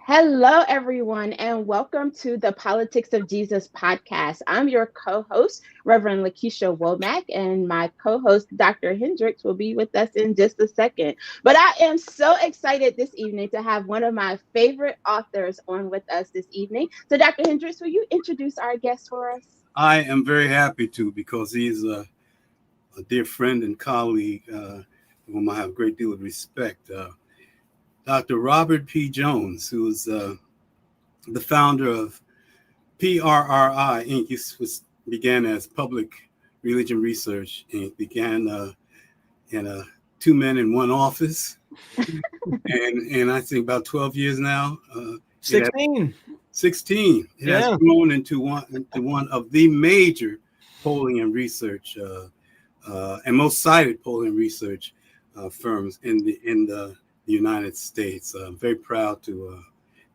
Hello, everyone, and welcome to the Politics of Jesus podcast. I'm your co host, Reverend LaKesha Womack, and my co host, Dr. Hendricks, will be with us in just a second. But I am so excited this evening to have one of my favorite authors on with us this evening. So, Dr. Hendricks, will you introduce our guest for us? I am very happy to because he's a dear friend and colleague whom I have a great deal of respect. Dr. Robert P. Jones, who is the founder of PRRI Inc. This began as Public Religion Research Inc. Began in a two men in one office, and I think about 12 years now. 16. 16. It has grown into one of the major polling and research and most cited polling and research firms in the United States. I'm very proud to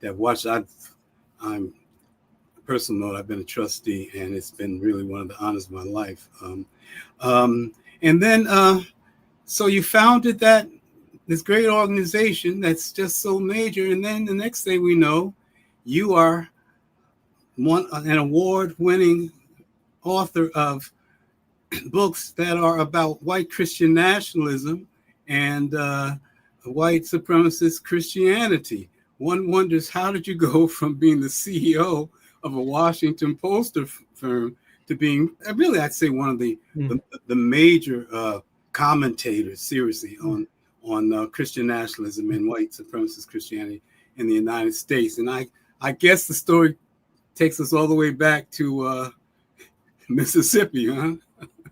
have watched. I'm personal note. I've been a trustee, and it's been really one of the honors of my life. And then, so you founded this great organization that's just so major, and then the next thing we know, you are an award-winning author of books that are about white Christian nationalism and white supremacist Christianity. One wonders, how did you go from being the CEO of a Washington poster firm to being, really, I'd say one of the major commentators, seriously, on Christian nationalism and white supremacist Christianity in the United States? And I guess the story takes us all the way back to Mississippi, huh?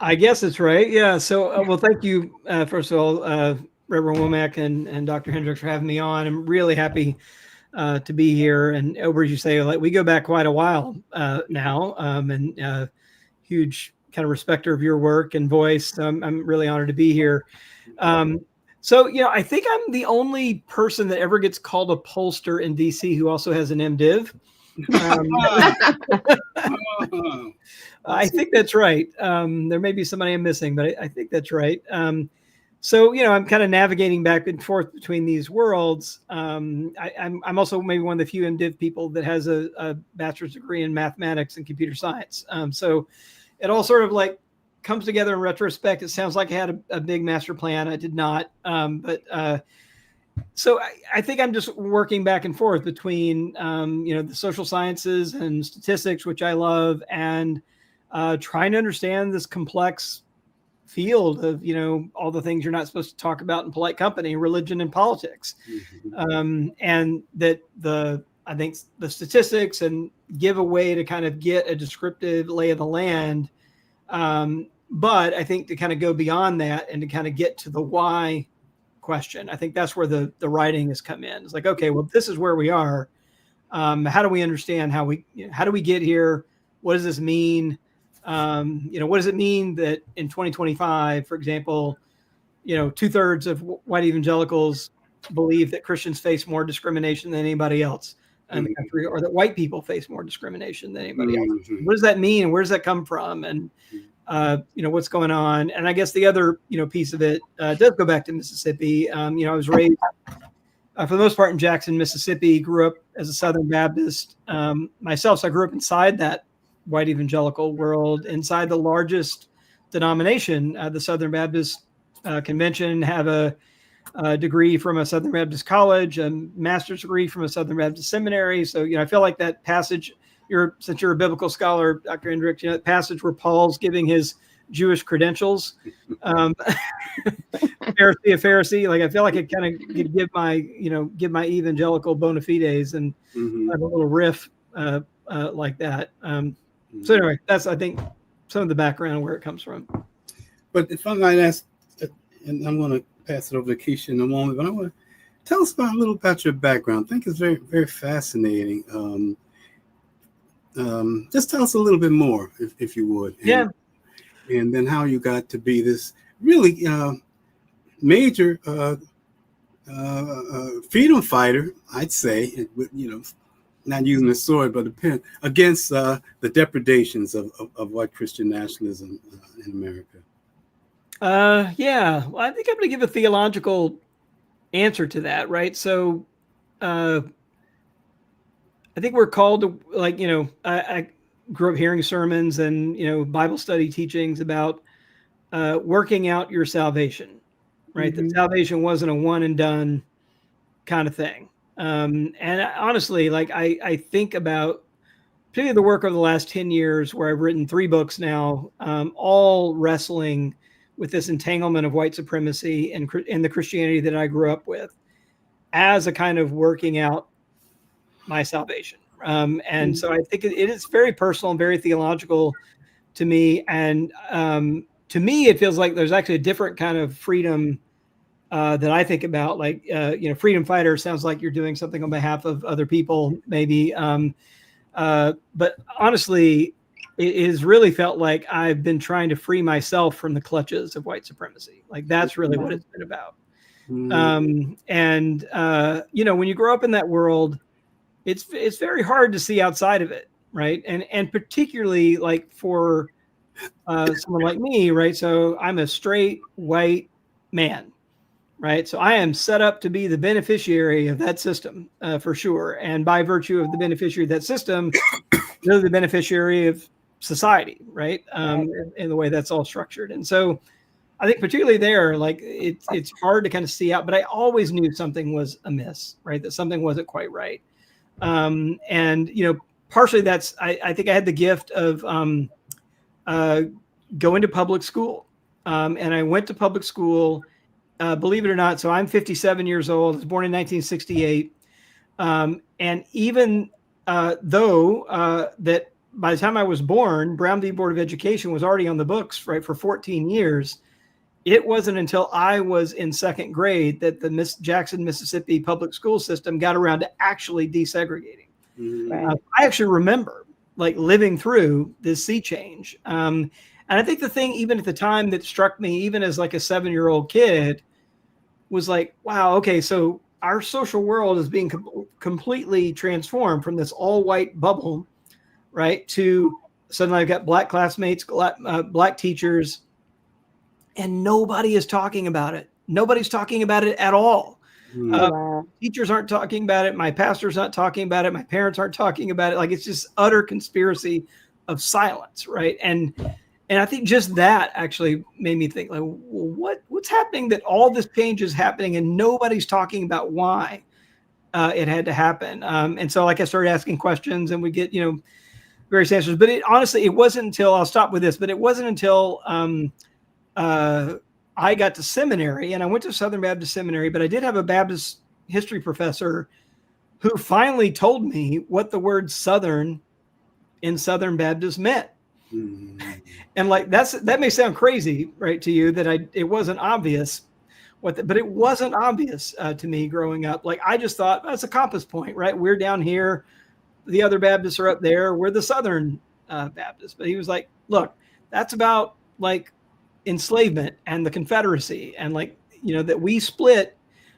I guess it's right. Yeah. So, well, thank you, first of all, Reverend Womack and Dr. Hendricks for having me on. I'm really happy to be here. And Obery, as you say, like we go back quite a while now, and huge kind of respecter of your work and voice. I'm really honored to be here. So, I think I'm the only person that ever gets called a pollster in DC who also has an MDiv. I think that's right. There may be somebody I'm missing, but I think that's right. So, I'm kind of navigating back and forth between these worlds. I'm also maybe one of the few MDiv people that has a bachelor's degree in mathematics and computer science. So it all sort of like comes together in retrospect. It sounds like I had a big master plan. I did not. So I think I'm just working back and forth between, the social sciences and statistics, which I love, and trying to understand this complex field of, all the things you're not supposed to talk about in polite company, religion and politics. And that I think the statistics and give a way to kind of get a descriptive lay of the land. But I think to kind of go beyond that and to kind of get to the why question, I think that's where the writing has come in. It's like, okay, well, this is where we are. How do we understand how do we get here? What does this mean? What does it mean that in 2025, for example, 2/3 of white evangelicals believe that Christians face more discrimination than anybody else in the country, or that white people face more discrimination than anybody else? What does that mean? And where does that come from? And what's going on? And I guess the other, piece of it does go back to Mississippi. I was raised for the most part in Jackson, Mississippi, grew up as a Southern Baptist myself. So I grew up inside that white evangelical world, inside the largest denomination, the Southern Baptist Convention, have a degree from a Southern Baptist college, a master's degree from a Southern Baptist seminary. So, I feel like that passage, since you're a biblical scholar, Dr. Hendricks, that passage where Paul's giving his Jewish credentials, Pharisee, like I feel like I kind of could give my evangelical bona fides and have a little riff like that. So anyway, that's, I think, some of the background where it comes from. But if I might ask, and I'm going to pass it over to Keisha in a moment, but I want to tell us a little about your background. I think it's very, very fascinating. Just tell us a little bit more, if you would. And then how you got to be this really major freedom fighter, I'd say, not using a sword, but a pen, against the depredations of white Christian nationalism in America. Well, I think I'm going to give a theological answer to that, right? So I think we're called to, like, I grew up hearing sermons and, Bible study teachings about working out your salvation, right? Mm-hmm. That salvation wasn't a one and done kind of thing. And honestly, like I think about particularly the work over the last 10 years where I've written 3 books now, all wrestling with this entanglement of white supremacy and the Christianity that I grew up with as a kind of working out my salvation. And so I think it is very personal and very theological to me. And to me, it feels like there's actually a different kind of freedom that I think about. Like, freedom fighter sounds like you're doing something on behalf of other people, maybe. But honestly, it has really felt like I've been trying to free myself from the clutches of white supremacy. Like, that's really what it's been about. When you grow up in that world, it's very hard to see outside of it, right? And particularly like for someone like me, right? So I'm a straight white man, right? So I am set up to be the beneficiary of that system for sure. And by virtue of the beneficiary of that system, you're the beneficiary of society, right? In the way that's all structured. And so I think particularly there, like it's hard to kind of see out, but I always knew something was amiss, right? That something wasn't quite right. Partially that's, I think I had the gift of going to public school. And I went to public school, believe it or not. So I'm 57 years old. I was born in 1968. And even though that by the time I was born, Brown v. Board of Education was already on the books, right, for 14 years. It wasn't until I was in 2nd grade that the Jackson, Mississippi public school system got around to actually desegregating. Right. I actually remember like living through this sea change. And I think the thing, even at the time, that struck me, even as like a 7-year-old kid, was like, wow, okay, so our social world is being completely transformed from this all white bubble, right, to suddenly I've got black classmates, black teachers, and nobody is talking about it. Nobody's talking about it at all. Teachers aren't talking about it. My pastor's not talking about it. My parents aren't talking about it. Like, it's just utter conspiracy of silence, right? And I think just that actually made me think, like, well, what's happening that all this change is happening and nobody's talking about why it had to happen. And so, like, I started asking questions and we get, various answers. But honestly, it wasn't until, I'll stop with this, but it wasn't until I got to seminary, and I went to Southern Baptist Seminary, but I did have a Baptist history professor who finally told me what the word Southern in Southern Baptist meant. And like, that may sound crazy, right, to you, that it wasn't obvious but it wasn't obvious to me growing up. Like, I just thought that's a compass point, right? We're down here, the other Baptists are up there, we're the Southern Baptists. But he was like, look, that's about like enslavement and the Confederacy, and like, that we split.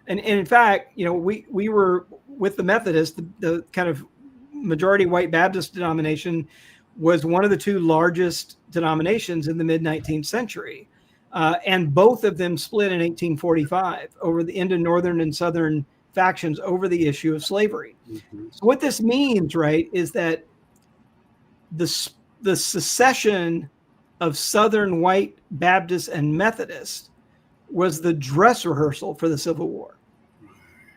And in fact, we were with the Methodists, the kind of majority white Baptist denomination was one of the 2 largest denominations in the mid-19th century. And both of them split in 1845 over the into Northern and Southern factions over the issue of slavery. So what this means, right, is that the secession of Southern white Baptists and Methodists was the dress rehearsal for the Civil War,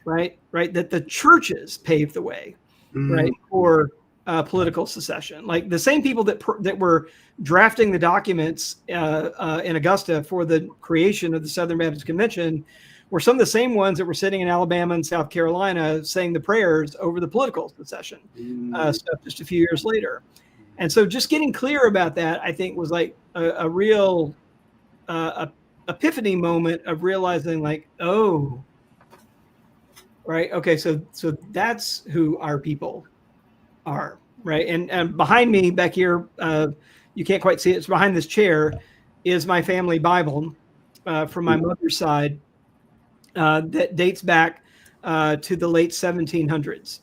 right? That the churches paved the way, right, for political secession. Like, the same people that were drafting the documents in Augusta for the creation of the Southern Baptist Convention were some of the same ones that were sitting in Alabama and South Carolina saying the prayers over the political secession stuff just a few years later. And so just getting clear about that, I think, was like a real epiphany moment of realizing, like, oh, right, okay, so that's who our people are, right? And behind me back here, you can't quite see it, it's behind this chair, is my family Bible from my mother's side that dates back to the late 1700s.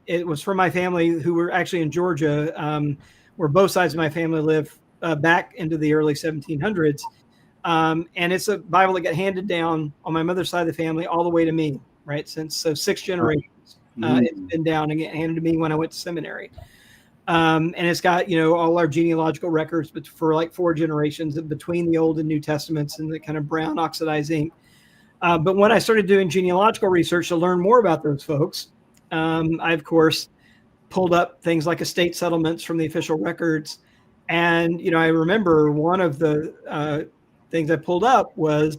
It was from my family who were actually in Georgia, where both sides of my family live back into the early 1700s. And it's a Bible that got handed down on my mother's side of the family all the way to me, right? So 6 generations. It's been down and handed to me when I went to seminary. And it's got, all our genealogical records, but for like 4 generations between the Old and New Testaments and the kind of brown oxidized ink. But when I started doing genealogical research to learn more about those folks, I, of course, pulled up things like estate settlements from the official records. And, I remember one of the things I pulled up was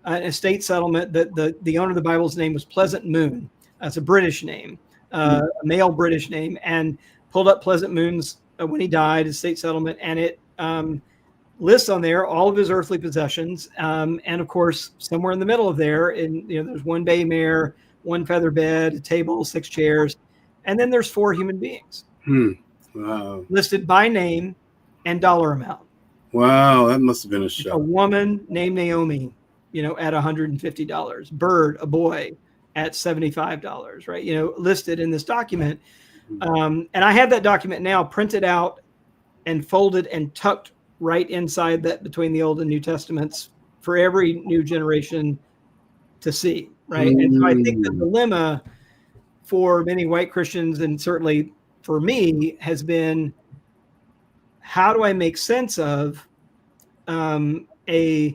an estate settlement that the owner of the Bible's name was Pleasant Moon. That's a British name, a male British name, and pulled up Pleasant Moon's when he died, estate settlement, and it lists on there all of his earthly possessions. And of course, somewhere in the middle of there, there's 1 bay mare, 1 feather bed, a table, 6 chairs, and then there's 4 human beings listed by name and dollar amount. Wow, that must have been a shock. A woman named Naomi, at $150. Bird, a boy, at $75, right? Listed in this document. And I have that document now printed out and folded and tucked right inside that between the Old and New Testaments for every new generation to see, right? And so I think the dilemma for many white Christians, and certainly for me, has been, how do I make sense of a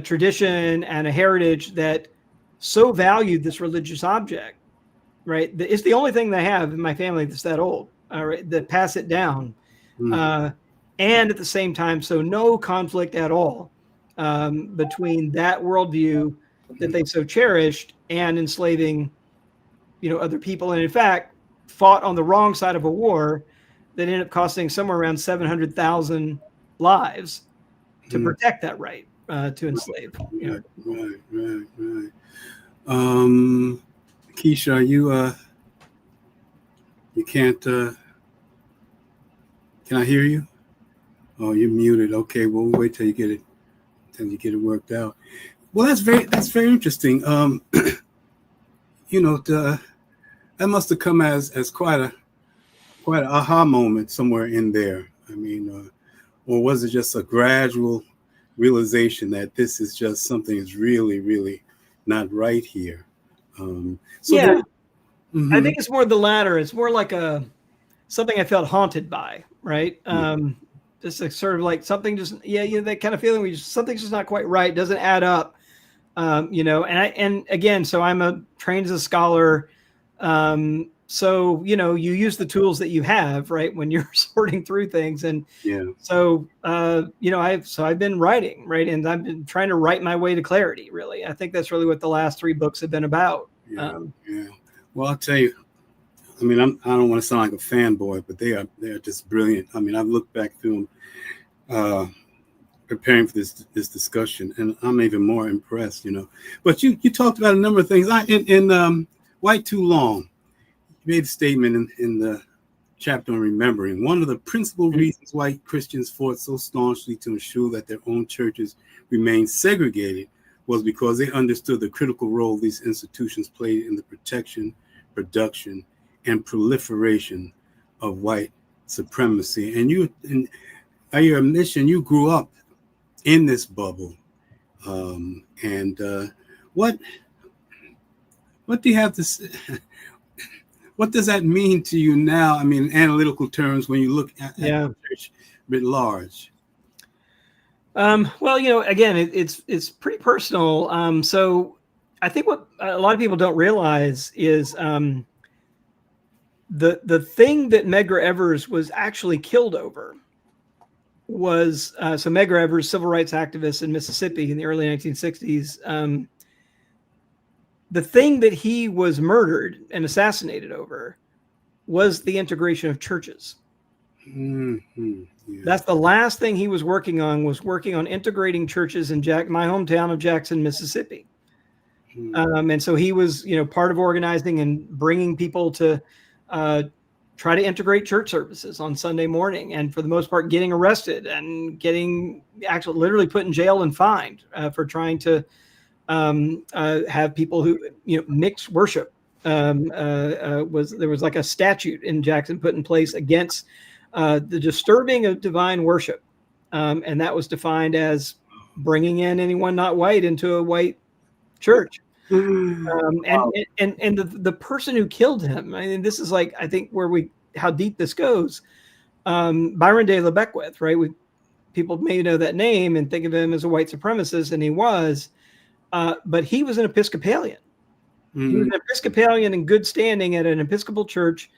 tradition and a heritage that so valued this religious object, right? It's the only thing they have in my family that's that old, right? That pass it down. And at the same time, so no conflict at all between that worldview that they so cherished and enslaving, other people. And in fact, fought on the wrong side of a war that ended up costing somewhere around 700,000 lives to protect that right to enslave. Right. Keisha, you can't, can I hear you? Oh, you're muted. Okay, well, we'll wait till you get it worked out. Well, that's very interesting. That must have come as quite an aha moment somewhere in there. I mean, or was it just a gradual realization that this is just something that's really, really not right here? I think it's more the latter. It's more like something I felt haunted by, right? Just a sort of like something just, that kind of feeling something's just not quite right. Doesn't add up, and again, so I'm trained as a scholar. So, you use the tools that you have, right, when you're sorting through things. And so, I've been writing, right, and I've been trying to write my way to clarity, really. I think that's really what the last 3 books have been about. Well, I'll tell you, I mean, I don't want to sound like a fanboy, but they're just brilliant. I mean, I've looked back through them, preparing for this discussion, and I'm even more impressed, But you talked about a number of things. In White Too Long, you made a statement in the chapter on remembering. One of the principal reasons white Christians fought so staunchly to ensure that their own churches remained segregated was because they understood the critical role these institutions played in the protection, production, and proliferation of white supremacy. And by your admission, you grew up in this bubble. What do you have to say? What does that mean to you now? I mean, in analytical terms, when you look at the church writ large. Well, again, it's pretty personal. So I think what a lot of people don't realize is the thing that Medgar Evers was actually killed over was so Medgar Evers, civil rights activist in Mississippi in the early 1960s. The thing that he was murdered and assassinated over was the integration of churches. Mm-hmm. Yeah. That's the last thing he was working on integrating churches in my hometown of Jackson, Mississippi. Mm-hmm. And so he was, part of organizing and bringing people to try to integrate church services on Sunday morning, and for the most part, getting arrested and getting actually literally put in jail and fined for trying to have people who mix worship. There was like a statute in Jackson put in place against the disturbing of divine worship, and that was defined as bringing in anyone not white into a white church. And the person who killed him, I mean, this is like, I think how deep this goes. Byron de la Beckwith, right? People may know that name and think of him as a white supremacist, and he was, but he was an Episcopalian. He was an Episcopalian in good standing at an Episcopal church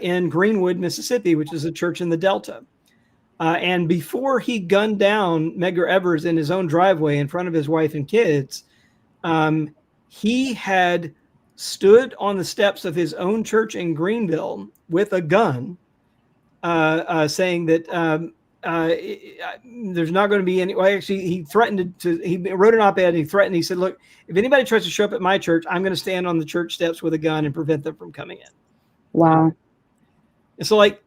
in Greenwood, Mississippi, which is a church in the Delta. And before he gunned down Medgar Evers in his own driveway in front of his wife and kids, he had stood on the steps of his own church in Greenville with a gun, saying that there's not going to be any. Well, actually, he threatened he wrote an op-ed and he threatened. He said, "Look, if anybody tries to show up at my church, I'm going to stand on the church steps with a gun and prevent them from coming in." Wow. And so, like,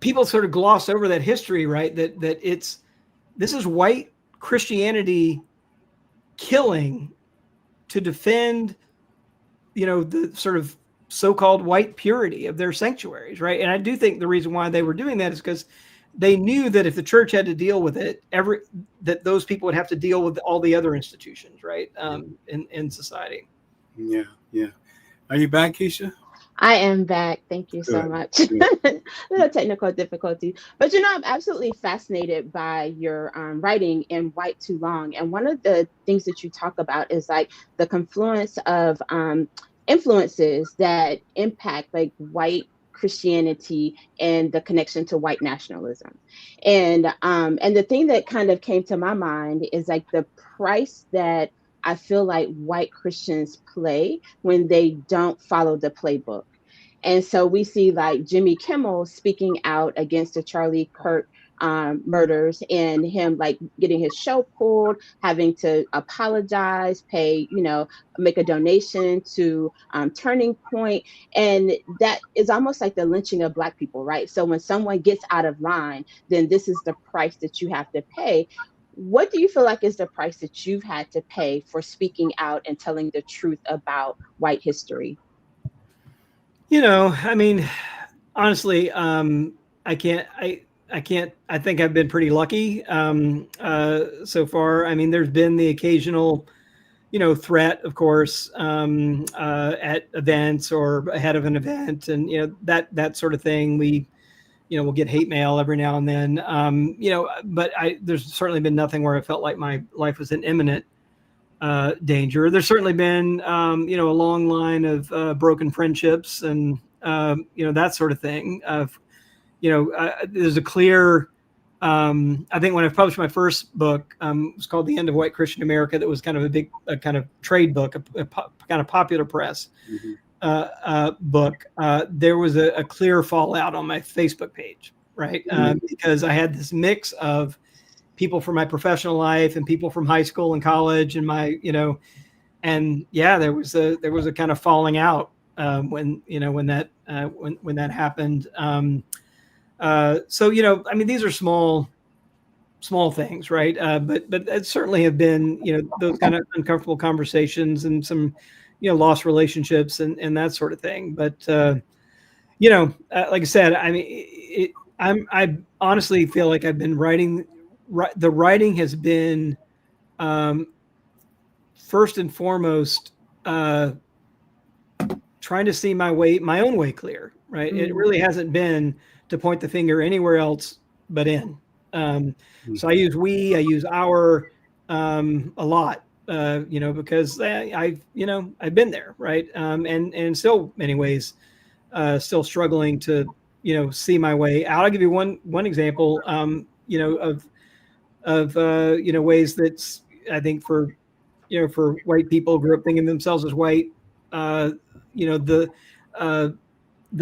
people sort of gloss over that history, right? That this is white Christianity killing to defend, the sort of so-called white purity of their sanctuaries, right? And I do think the reason why they were doing that is because they knew that if the church had to deal with it, that those people would have to deal with all the other institutions, right? In society. Yeah. Are you back, Keisha? I am back. Thank you so much. Little technical difficulty, but I'm absolutely fascinated by your writing in White Too Long. And one of the things that you talk about is like the confluence of influences that impact like white Christianity and the connection to white nationalism. And the thing that kind of came to my mind is like the price that I feel like white Christians play when they don't follow the playbook. And so we see like Jimmy Kimmel speaking out against the Charlie Kirk murders and him like getting his show pulled, having to apologize, pay, make a donation to Turning Point. And that is almost like the lynching of Black people, right? So when someone gets out of line, then this is the price that you have to pay. What do you feel like is the price that you've had to pay for speaking out and telling the truth about white history? I mean, honestly, I think I've been pretty lucky so far. I mean, there's been the occasional, threat, of course, at events or ahead of an event, and that sort of thing. We'll get hate mail every now and then, but there's certainly been nothing where I felt like my life was in imminent danger. There's certainly been, a long line of broken friendships and, that sort of thing. There's a clear, I think when I published my first book, it was called The End of White Christian America. That was kind of a big kind of trade book, a kind of popular press book. There was a clear fallout on my Facebook page, right? Because I had this mix of people from my professional life and people from high school and college and my, and yeah, there was a kind of falling out when that happened. So, I mean, these are small things, right? But it certainly have been, those kind of uncomfortable conversations and some, lost relationships and that sort of thing. But, like I said, I mean, I honestly feel like I've been writing. The writing has been first and foremost trying to see my own way clear, right? It really hasn't been to point the finger anywhere else but in. So I use we, I use our a lot, because I've been there, right? And still many ways still struggling to see my way out. I'll give you one example, of ways that I think for white people grew up thinking of themselves as white, the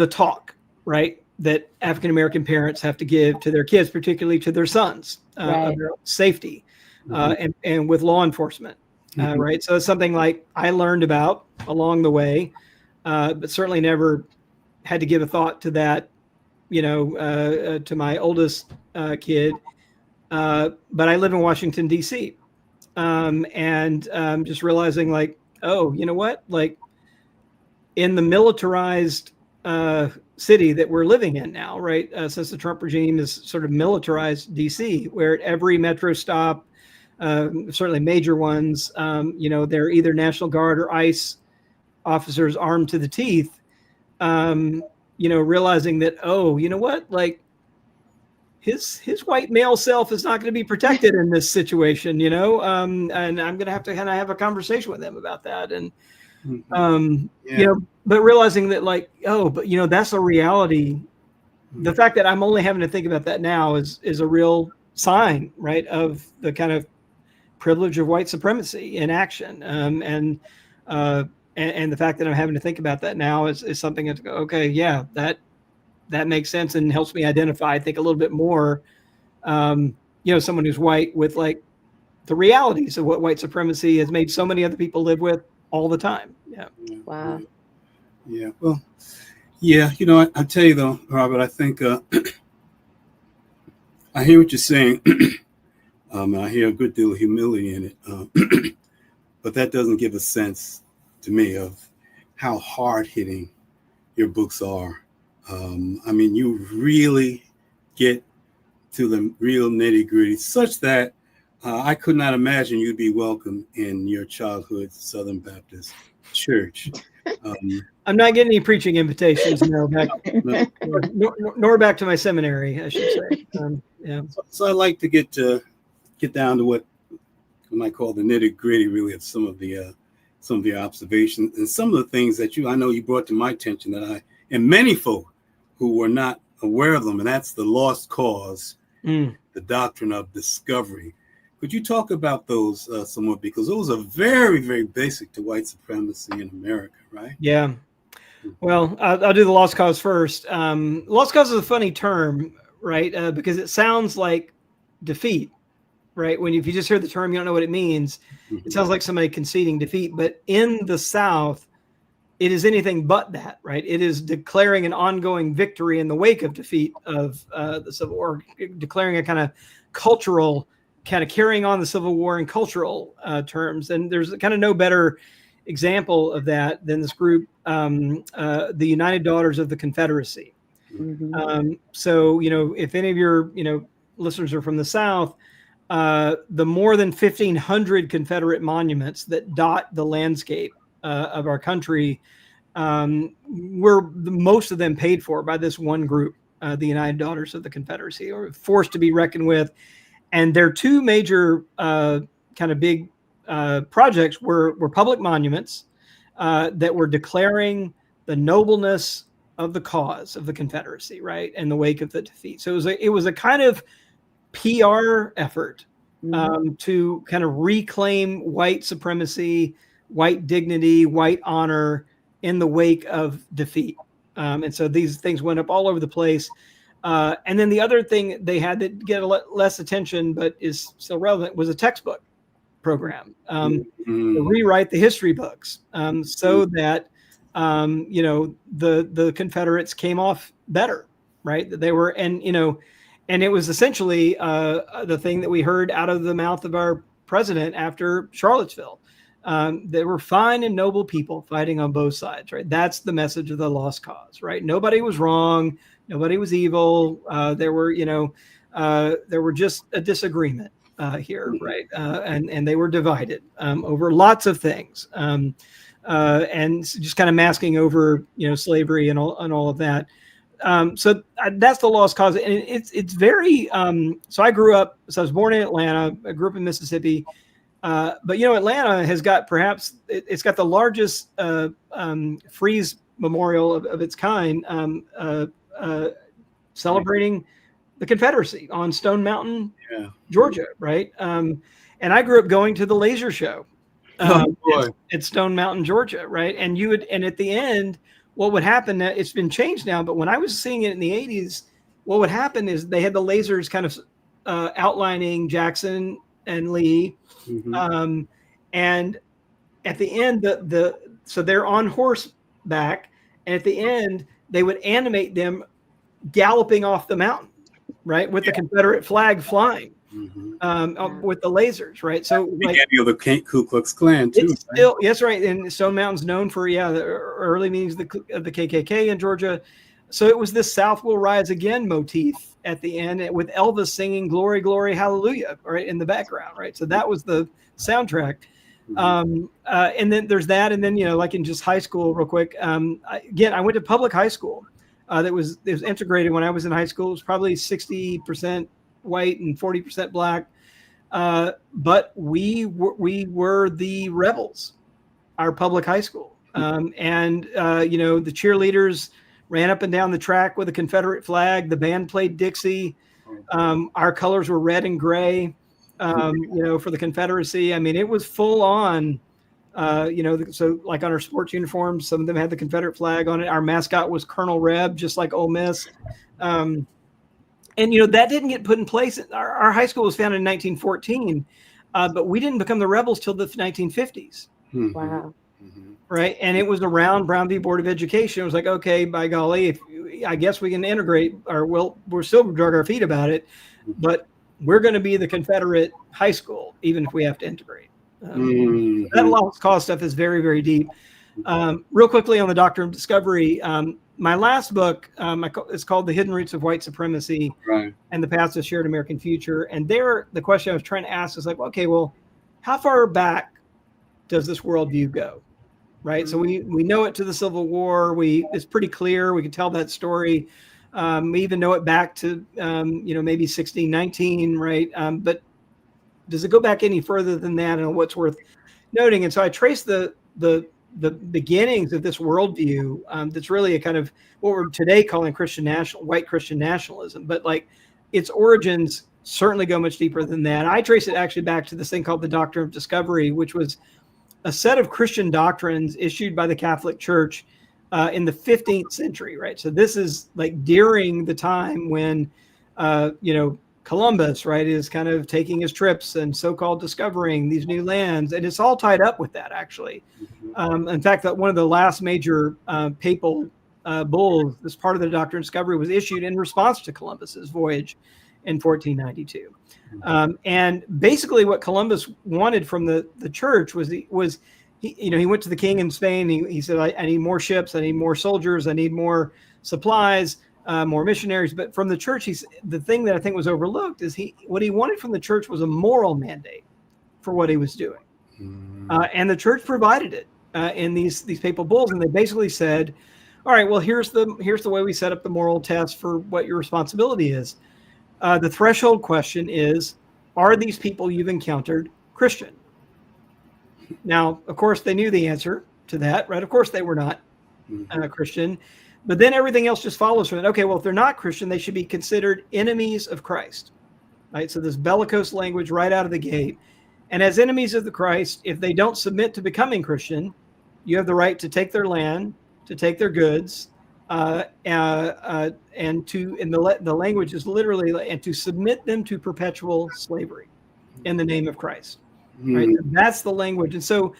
talk, right, that African American parents have to give to their kids, particularly to their sons, right, of their safety, and with law enforcement, right. So it's something like I learned about along the way, but certainly never had to give a thought to that, to my oldest kid. But I live in Washington, D.C. And just realizing like, oh, you know what? Like in the militarized city that we're living in now, right? Since the Trump regime has sort of militarized D.C., where at every metro stop, certainly major ones. They're either National Guard or ICE officers armed to the teeth. Realizing that, like his white male self is not going to be protected in this situation, and I'm going to have to kind of have a conversation with them about that. And, but realizing that that's a reality. The fact that I'm only having to think about that now is a real sign, right, of the kind of privilege of white supremacy in action. And the fact that I'm having to think about that now is something that's okay. Yeah, that makes sense and helps me identify, I think, a little bit more, someone who's white with like the realities of what white supremacy has made so many other people live with all the time. Yeah. Wow. Yeah. Well, yeah. I tell you though, Robert, I think I hear what you're saying. I hear a good deal of humility in it, but that doesn't give a sense to me of how hard-hitting your books are. You really get to the real nitty-gritty, such that I could not imagine you'd be welcome in your childhood Southern Baptist church. I'm not getting any preaching invitations, nor back to my seminary, I should say. So I'd like to get down to what I might call the nitty-gritty, really, of some of the observations and some of the things that I know you brought to my attention that and many folk who were not aware of them, and that's the lost cause, the doctrine of discovery. Could you talk about those somewhat? Because those are very, very basic to white supremacy in America, right? Yeah. Well, I'll do the lost cause first. Lost cause is a funny term, right? Because it sounds like defeat, right? If you just hear the term, you don't know what it means. It sounds like somebody conceding defeat. But in the South, it is anything but that, right? It is declaring an ongoing victory in the wake of defeat of the Civil War, declaring a kind of cultural, kind of carrying on the Civil War in cultural terms. And there's kind of no better example of that than this group, the United Daughters of the Confederacy. So, if any of your, listeners are from the South, the more than 1,500 Confederate monuments that dot the landscape of our country were most of them paid for by this one group, the United Daughters of the Confederacy, or forced to be reckoned with. And their two major kind of big projects were public monuments that were declaring the nobleness of the cause of the Confederacy, right, in the wake of the defeat. So it was a kind of PR effort to kind of reclaim white supremacy, white dignity, white honor in the wake of defeat. And so these things went up all over the place. And then the other thing they had that get less attention, but is still relevant, was a textbook program to rewrite the history books so that, the Confederates came off better, right? That they were, and it was essentially the thing that we heard out of the mouth of our president after Charlottesville. They were fine and noble people fighting on both sides, right? That's the message of the lost cause, right? Nobody was wrong. Nobody was evil. There were just a disagreement here, right? And they were divided over lots of things, and just kind of masking over, slavery and all of that. So that's the lost cause, and it's very. So I was born in Atlanta. I grew up in Mississippi. But Atlanta has got it's got the largest frieze memorial of its kind, celebrating the Confederacy on Stone Mountain, Georgia, right? And I grew up going to the laser show at Stone Mountain, Georgia, right? And at the end, what would happen? It's been changed now, but when I was seeing it in the 80s, what would happen is they had the lasers kind of outlining Jackson and Lee. And at the end, so they're on horseback, and at the end, they would animate them galloping off the mountain, right, with the Confederate flag flying, with the lasers, right? So beginning of the Ku Klux Klan too. It's still, yes, right. And Stone Mountain's known for the early meetings of the KKK in Georgia. So it was this South Will Rise Again motif at the end with Elvis singing Glory, Glory, Hallelujah, right, in the background, right? So that was the soundtrack. And then there's that. And then, like in just high school real quick, I went to public high school it was integrated when I was in high school. It was probably 60% white and 40% black. But we were the rebels, our public high school. And the cheerleaders ran up and down the track with a Confederate flag. The band played Dixie. Our colors were red and gray, for the Confederacy. I mean, it was full on, so like on our sports uniforms, some of them had the Confederate flag on it. Our mascot was Colonel Reb, just like Ole Miss. And, that didn't get put in place. Our high school was founded in 1914, but we didn't become the rebels till the 1950s. Wow. Right. And it was around Brown v. Board of Education. It was like, okay, by golly, I guess we can integrate, or we're still drug our feet about it, but we're going to be the Confederate high school, even if we have to integrate. That lost cause stuff is very, very deep. Real quickly on the Doctrine of Discovery, my last book is called The Hidden Roots of White Supremacy and the Paths to a Shared American Future. And there, the question I was trying to ask is like, okay, well, how far back does this worldview go? Right. So we know it to the Civil War. It's pretty clear. We can tell that story. We even know it back to, maybe 1619. Right. But does it go back any further than that? And what's worth noting? And so I traced the beginnings of this worldview that's really a kind of what we're today calling white Christian nationalism. But like its origins certainly go much deeper than that. I trace it actually back to this thing called the Doctrine of Discovery, which was a set of Christian doctrines issued by the Catholic Church in the 15th century, right? So this is like during the time when, Columbus, right, is kind of taking his trips and so-called discovering these new lands. And it's all tied up with that, actually. In fact, that one of the last major papal bulls, this part of the Doctrine of Discovery, was issued in response to Columbus's voyage in 1492. And basically what Columbus wanted from the church was he went to the king in Spain. He said, I need more ships. I need more soldiers. I need more supplies, more missionaries. But from the church, the thing that I think was overlooked is what he wanted from the church was a moral mandate for what he was doing. And the church provided it in these papal bulls. And they basically said, all right, well, here's the way we set up the moral test for what your responsibility is. The threshold question is, are these people you've encountered Christian? Now, of course, they knew the answer to that, right? Of course, they were not Christian. But then everything else just follows from it. Okay, well, if they're not Christian, they should be considered enemies of Christ, right? So this bellicose language right out of the gate. And as enemies of the Christ, if they don't submit to becoming Christian, you have the right to take their land, to take their goods, and the language is literally, and to submit them to perpetual slavery in the name of Christ. Right? That's the language. And so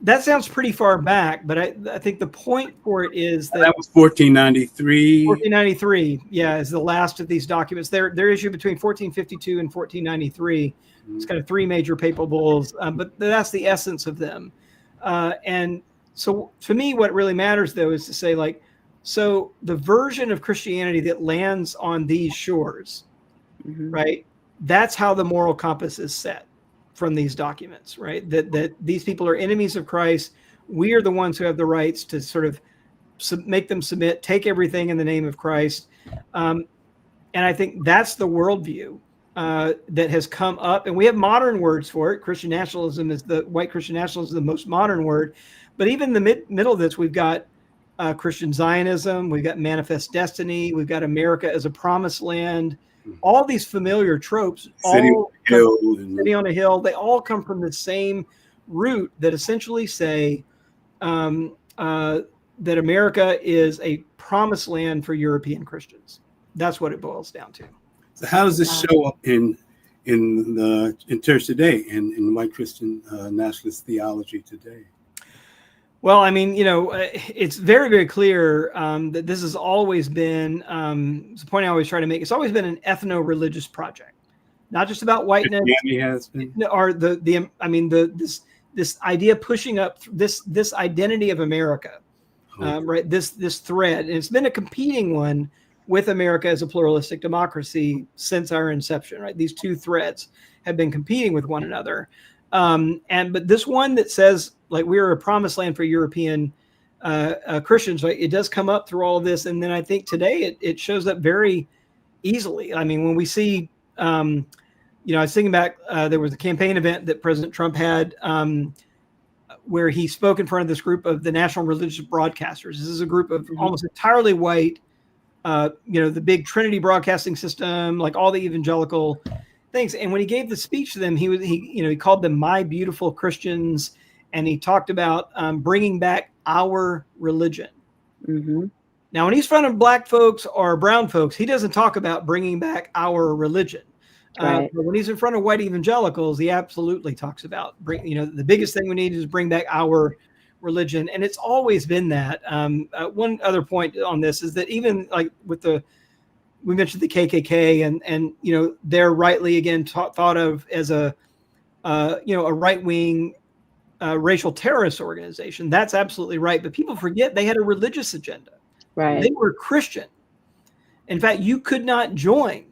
that sounds pretty far back, but I think the point for it is that was 1493. 1493, yeah, is the last of these documents. They're issued between 1452 and 1493. It's kind of three major papal bulls, but that's the essence of them. And so to me, what really matters, though, is to say, like, so the version of Christianity that lands on these shores, right, that's how the moral compass is set from these documents, right? That these people are enemies of Christ. We are the ones who have the rights to sort of make them submit, take everything in the name of Christ. And I think that's the worldview that has come up. And we have modern words for it. Christian nationalism white Christian nationalism is the most modern word. But even in the middle of this, we've got Christian Zionism, we've got manifest destiny, we've got America as a promised land. All these familiar tropes, City on a Hill, they all come from the same root that essentially say that America is a promised land for European Christians. That's what it boils down to. So how does this show up in church today, in white Christian nationalist theology today? Well, I mean, it's very, very clear that this has always been, it's the point I always try to make, it's always been an ethno-religious project, not just about whiteness, has been. Or this idea pushing up this identity of America right? This thread, and it's been a competing one with America as a pluralistic democracy since our inception, right? These two threads have been competing with one another. But this one that says, like, we're a promised land for European Christians, right? It does come up through all of this. And then I think today it shows up very easily. I mean, when we see, I was thinking back, there was a campaign event that President Trump had where he spoke in front of this group of the National Religious Broadcasters. This is a group of almost entirely white, the big Trinity broadcasting system, like all the evangelical things. And when he gave the speech to them, he called them my beautiful Christians. And he talked about bringing back our religion. Mm-hmm. Now, when he's in front of black folks or brown folks, he doesn't talk about bringing back our religion. Right. But when he's in front of white evangelicals, he absolutely talks about the biggest thing we need is bring back our religion. And it's always been that. One other point on this is that even like we mentioned the KKK and they're rightly again thought of as a right-wing racial terrorist organization. That's absolutely right. But people forget they had a religious agenda. Right. They were Christian. In fact, you could not join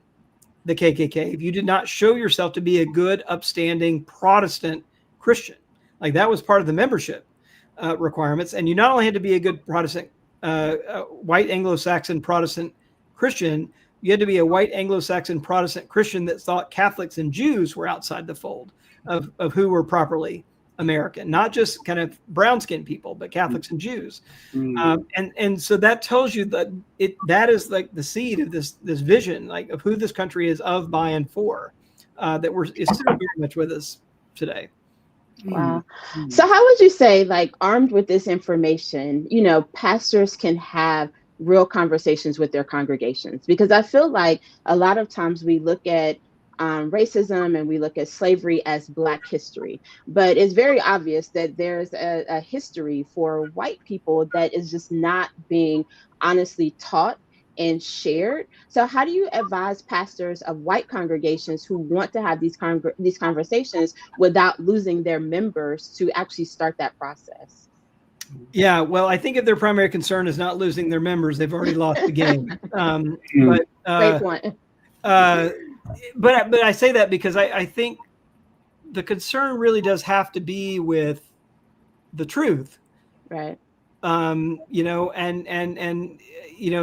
the KKK if you did not show yourself to be a good, upstanding Protestant Christian. Like that was part of the membership requirements. And you not only had to be a good Protestant, white Anglo-Saxon Protestant Christian, you had to be a white Anglo-Saxon Protestant Christian that thought Catholics and Jews were outside the fold of who were properly American, not just kind of brown-skinned people, but Catholics and Jews. And so that tells you that that is like the seed of this vision, like of who this country is of, by, and for, that is still very much with us today. Wow. So how would you say, like, armed with this information, pastors can have real conversations with their congregations? Because I feel like a lot of times we look at racism and we look at slavery as Black history, but it's very obvious that there's a history for white people that is just not being honestly taught and shared. So how do you advise pastors of white congregations who want to have these conversations without losing their members to actually start that process? Yeah, well, I think if their primary concern is not losing their members, they've already lost the game. Great point. But I say that because I think the concern really does have to be with the truth, right?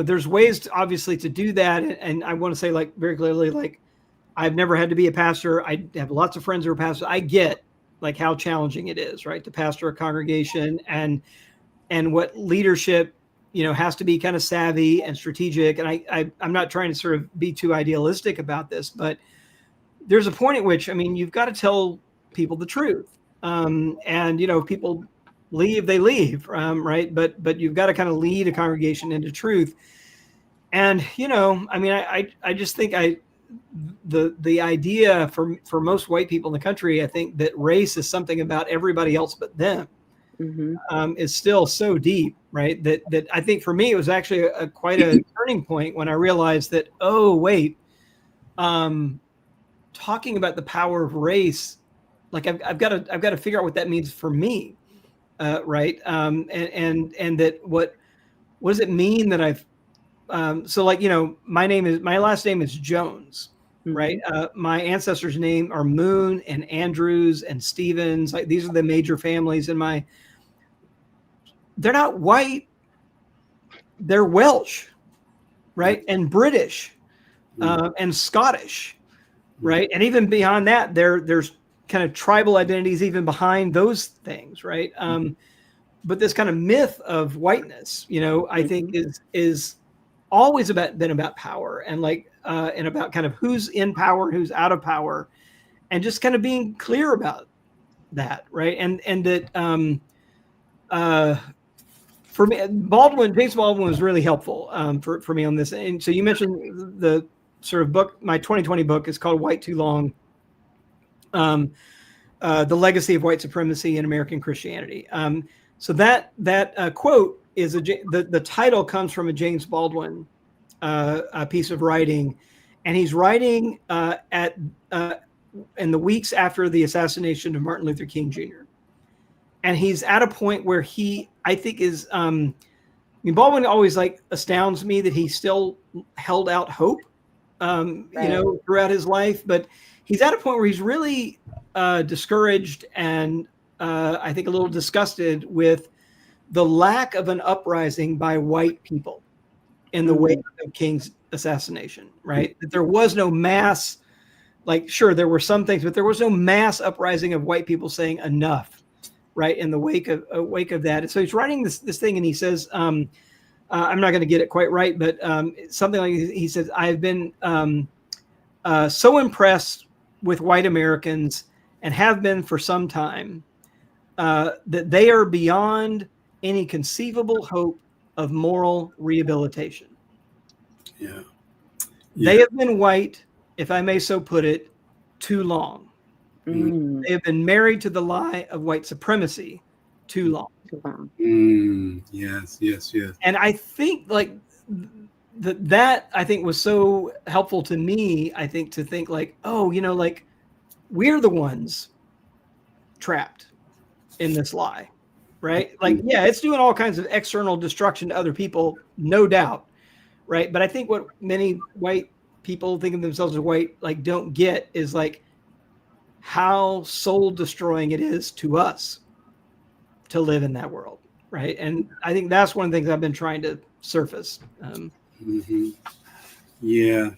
There's ways obviously to do that, and I want to say, like, very clearly, like, I've never had to be a pastor. I have lots of friends who are pastors. I get like how challenging it is, right, to pastor a congregation, and what leadership has to be kind of savvy and strategic. And I'm not trying to sort of be too idealistic about this, but there's a point at which, you've got to tell people the truth. People leave, they leave, right? But you've got to kind of lead a congregation into truth. And, I just think the idea for most white people in the country, I think that race is something about everybody else but them. Is still so deep, right? That I think for me, it was actually quite a turning point when I realized that, oh, wait, talking about the power of race, like I've got to figure out what that means for me, right? And that what does it mean that I've my last name is Jones, right? My ancestors' name are Moon and Andrews and Stevens. Like, these are the major families in my. They're not white. They're Welsh, right? And British, and Scottish, right? And even beyond that, there's kind of tribal identities even behind those things, right? But this kind of myth of whiteness, I think is always been about power, and and about kind of who's in power, who's out of power, and just kind of being clear about that, right? And that for me, James Baldwin was really helpful for me on this. And so you mentioned the sort of book, my 2020 book is called White Too Long, The Legacy of White Supremacy in American Christianity. So that quote is the title comes from a James Baldwin a piece of writing, and he's writing in the weeks after the assassination of Martin Luther King Jr. And he's at a point where he, I think, is mean, Baldwin always like astounds me that he still held out hope, throughout his life. But he's at a point where he's really discouraged and I think a little disgusted with the lack of an uprising by white people in the wake of King's assassination, right? That there was no mass, like, sure, there were some things, but there was no mass uprising of white people saying enough, right? In the wake of that. And so he's writing this thing, and he says, I'm not going to get it quite right, but something like, he says, I've been so impressed with white Americans, and have been for some time, that they are beyond any conceivable hope of moral rehabilitation. Yeah. They have been white, if I may so put it, too long. They have been married to the lie of white supremacy too long. Yes. And I think like that I think was so helpful to me, I think, to think like, oh, like we're the ones trapped in this lie, right? Like, yeah, it's doing all kinds of external destruction to other people, no doubt, right? But I think what many white people think of themselves as white, like, don't get is like how soul destroying it is to us to live in that world, right? And I think that's one of the things I've been trying to surface. Yeah,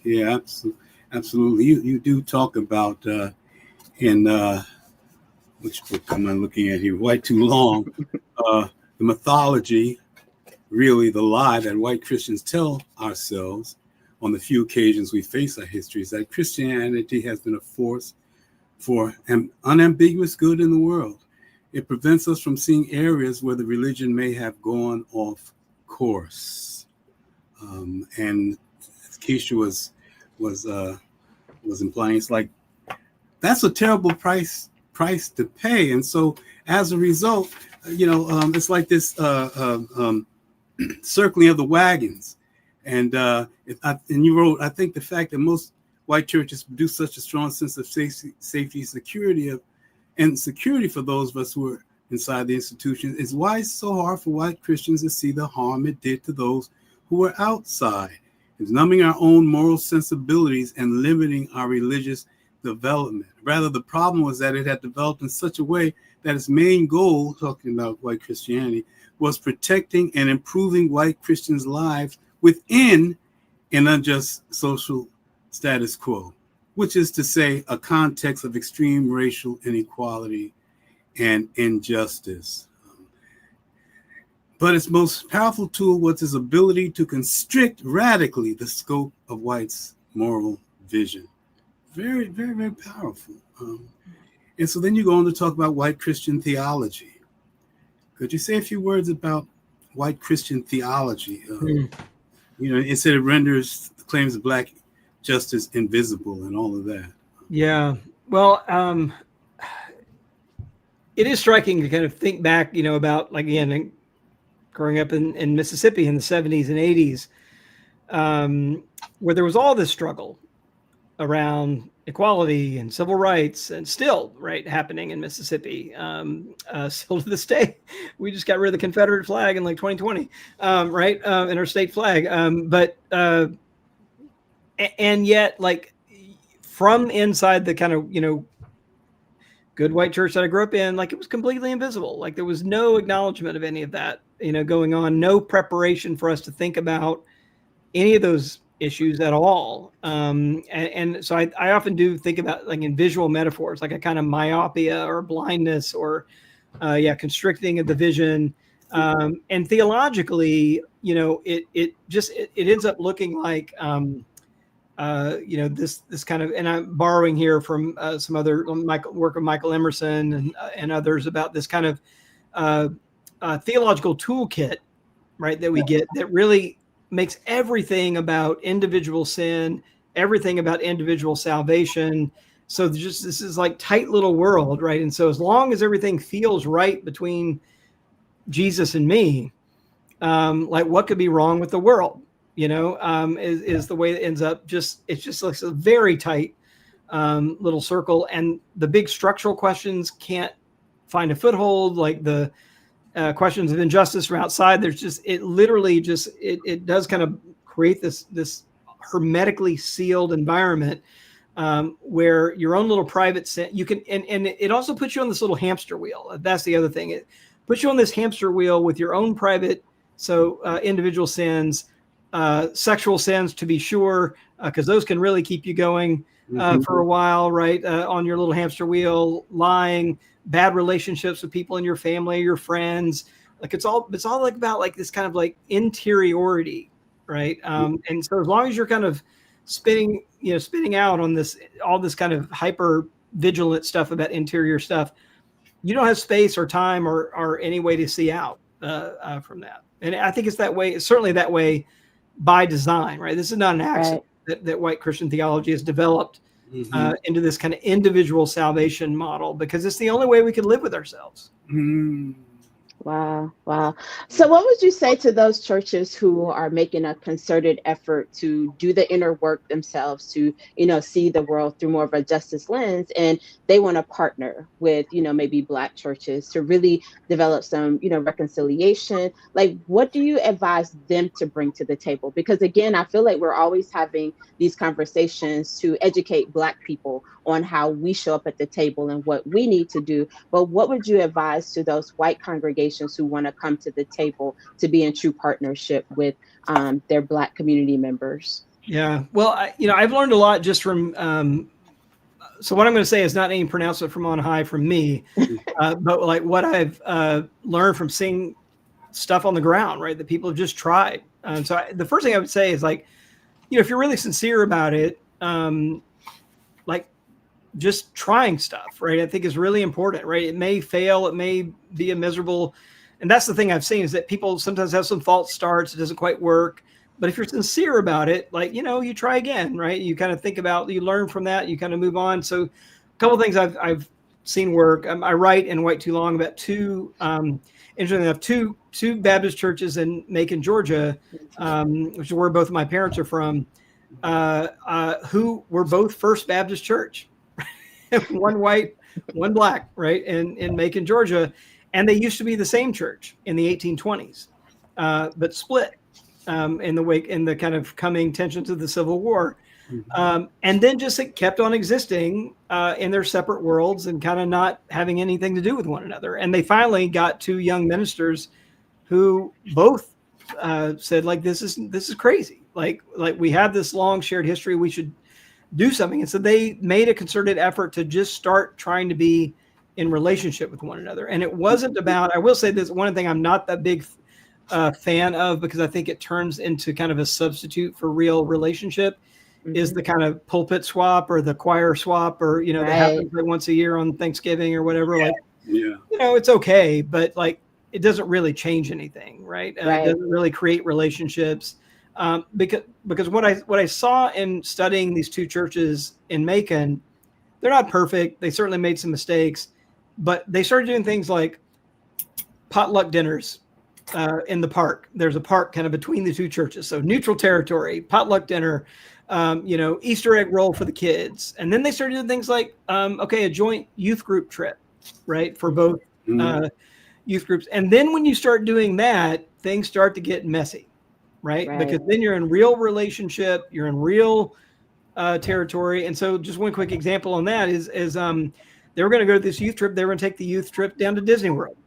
absolutely. You do talk about in which book am I looking at here? White Too Long. The mythology, really the lie that white Christians tell ourselves on the few occasions we face our history, is that Christianity has been a force for an unambiguous good in the world. It prevents us from seeing areas where the religion may have gone off course. And as Keisha was implying, it's like, that's a terrible price to pay. And so as a result, it's like this circling of the wagons. And you wrote, I think the fact that most white churches produce such a strong sense of safety, security for those of us who are inside the institution is why it's so hard for white Christians to see the harm it did to those who are outside. It's numbing our own moral sensibilities and limiting our religious development. Rather, the problem was that it had developed in such a way that its main goal, talking about white Christianity, was protecting and improving white Christians' lives within an unjust social status quo, which is to say a context of extreme racial inequality and injustice. But its most powerful tool was its ability to constrict radically the scope of whites' moral vision. Very, very, very powerful. And so then you go on to talk about white Christian theology. Could you say a few words about white Christian theology? It said it renders the claims of Black justice invisible and all of that. Yeah. Well, it is striking to kind of think back, about, like, again, growing up in Mississippi in the 70s and 80s, where there was all this struggle around equality and civil rights, and still happening in Mississippi. Still to this day, we just got rid of the Confederate flag in like 2020, in our state flag. But yet, like, from inside the kind of, good white church that I grew up in, like, it was completely invisible. Like, there was no acknowledgement of any of that, going on, no preparation for us to think about any of those issues at all. And so I often do think about, like, in visual metaphors, like a kind of myopia or blindness or constricting of the vision. And theologically, it ends up looking like, this kind of, and I'm borrowing here from some other work of Michael Emerson and others about this kind of theological toolkit, that we get, that really makes everything about individual sin, everything about individual salvation. So this is like tight little world, right? And so as long as everything feels right between Jesus and me, like, what could be wrong with the world? Is the way it ends up. It just looks a very tight little circle, and the big structural questions can't find a foothold. Like the questions of injustice from outside, there's just, it literally just, it does kind of create this hermetically sealed environment where your own little private sin, you can, and it also puts you on this little hamster wheel. That's the other thing. It puts you on this hamster wheel with your own private, individual sins, sexual sins to be sure, because those can really keep you going for a while, right? On your little hamster wheel, lying, bad relationships with people in your family, your friends. Like it's all like about like this kind of like interiority, right? And so as long as you're kind of spinning out on this, all this kind of hyper vigilant stuff about interior stuff, you don't have space or time or any way to see out from that. And I think it's that way. It's certainly that way by design, right? This is not an accident that white Christian theology has developed into this kind of individual salvation model, because it's the only way we can live with ourselves. Wow. So what would you say to those churches who are making a concerted effort to do the inner work themselves, to, see the world through more of a justice lens, and they want to partner with, maybe Black churches to really develop some, reconciliation? Like, what do you advise them to bring to the table? Because again, I feel like we're always having these conversations to educate Black people on how we show up at the table and what we need to do. But what would you advise to those white congregations who want to come to the table to be in true partnership with their Black community members? Yeah, well, I've learned a lot just from, so what I'm going to say is not any pronouncement from on high from me, but like what I've learned from seeing stuff on the ground, right, that people have just tried. The first thing I would say is like, if you're really sincere about it, like just trying stuff, right, I think is really important, right? It may fail, it may be a miserable, and that's the thing I've seen is that people sometimes have some false starts, it doesn't quite work. But if you're sincere about it, like, you try again, right? You kind of think about, you learn from that, you kind of move on. So a couple of things I've seen work. I write in White Too Long about interestingly enough, two Baptist churches in Macon, Georgia, which is where both of my parents are from, who were both First Baptist Church, one white, one Black, right? In Macon, Georgia. And they used to be the same church in the 1820s, but split. In the kind of coming tensions of the Civil War. And then just it kept on existing in their separate worlds and kind of not having anything to do with one another. And they finally got two young ministers who both said, like, this is crazy. Like we have this long shared history, we should do something. And so they made a concerted effort to just start trying to be in relationship with one another. And it wasn't about, I will say this, one thing I'm not that big fan of, because I think it turns into kind of a substitute for real relationship, is the kind of pulpit swap or the choir swap, or that happens like once a year on Thanksgiving or whatever. It's okay, but like it doesn't really change anything, right? It doesn't really create relationships, because what I saw in studying these two churches in Macon, they're not perfect. They certainly made some mistakes, but they started doing things like potluck dinners in the park. There's a park kind of between the two churches. So neutral territory, potluck dinner, Easter egg roll for the kids. And then they started doing things like, a joint youth group trip, right? For both youth groups. And then when you start doing that, things start to get messy, right? Because then you're in real relationship, you're in real territory. And so just one quick example on that is they were going to go to this youth trip. They were going to take the youth trip down to Disney World.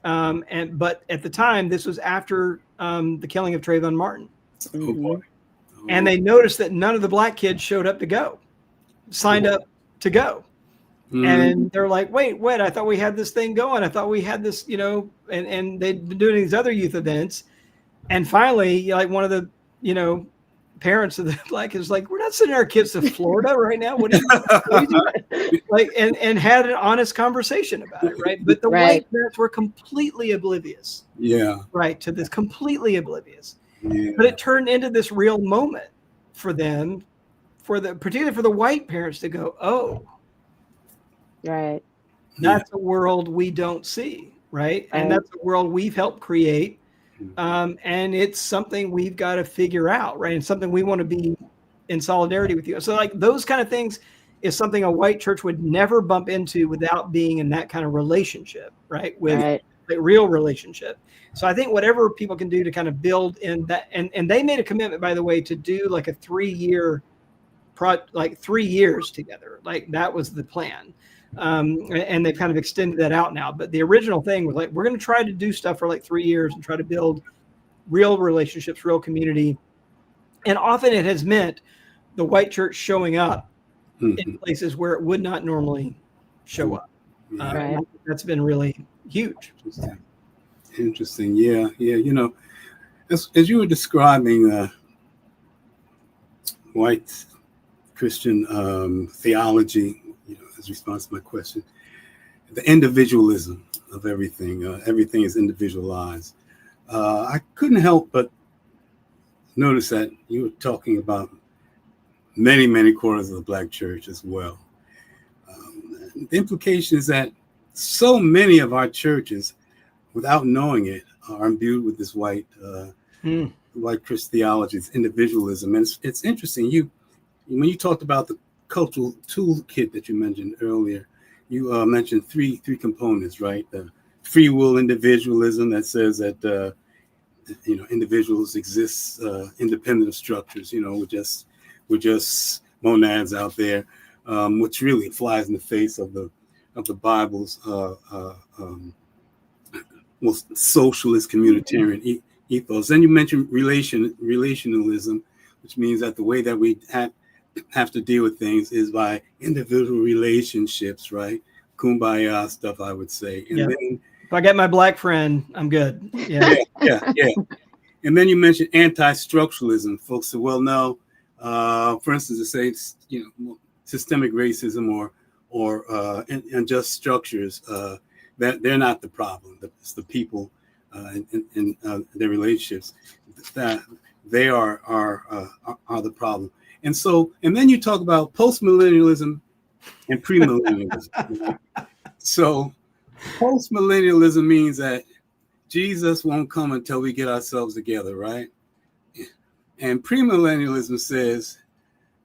But at the time, this was after the killing of Trayvon Martin. Oh boy. And they noticed that none of the Black kids showed up to go, signed up to go. And they're like, wait, I thought we had this thing going. I thought we had this, and they'd been doing these other youth events. And finally, like one of the, parents of the Black kids like, we're not sending our kids to Florida right now. What are you doing? Like, and had an honest conversation about it, right? But the white parents were completely oblivious. Yeah. Right, to this, completely oblivious. Yeah. But it turned into this real moment for them, particularly for the white parents to go, oh, right, that's a world we don't see, right? And that's a world we've helped create. And it's something we've got to figure out, right? And something we want to be in solidarity with you. So like those kind of things is something a white church would never bump into without being in that kind of relationship, right? With like real relationship. So I think whatever people can do to kind of build in that, and they made a commitment, by the way, to do like a 3-year like 3 years together. Like that was the plan. And they've kind of extended that out now. But the original thing was like, we're going to try to do stuff for like 3 years and try to build real relationships, real community. And often it has meant the white church showing up in places where it would not normally show up. Right. That's been really huge. Interesting. Yeah. You know, as you were describing white Christian theology, you know, as response to my question, the individualism of everything. Everything is individualized. I couldn't help but notice that you were talking about many quarters of the Black church as well. The implication is that so many of our churches, without knowing it, are imbued with this white Christian theology, it's individualism. And it's interesting. When you talked about the cultural toolkit that you mentioned earlier, you mentioned three components, right? The free will individualism that says that you know, individuals exist independent of structures. You know, we're just monads out there, which really flies in the face of the Bible's most socialist communitarian ethos. Then you mentioned relationalism, which means that the way that we have to deal with things is by individual relationships, right? Kumbaya stuff, I would say. And then, if I get my Black friend, I'm good. Yeah. And then you mentioned anti-structuralism. Folks say, well, no, for instance, to say, you know, systemic racism or unjust structures, that they're not the problem. It's the people and their relationships that they are the problem. And then you talk about postmillennialism and premillennialism. So postmillennialism means that Jesus won't come until we get ourselves together, right? And premillennialism says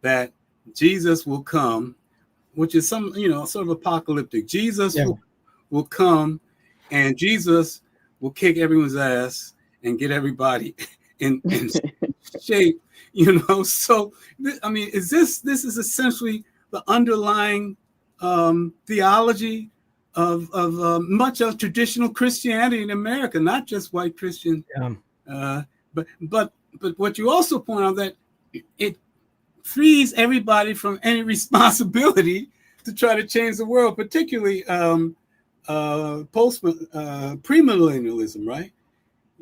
that Jesus will come, which is some, you know, sort of apocalyptic. Jesus will come, and Jesus will kick everyone's ass and get everybody in shape, you know. So I mean, this is essentially the underlying theology of much of traditional Christianity in America, not just white Christian. But what you also point out, that it frees everybody from any responsibility to try to change the world, particularly premillennialism, right?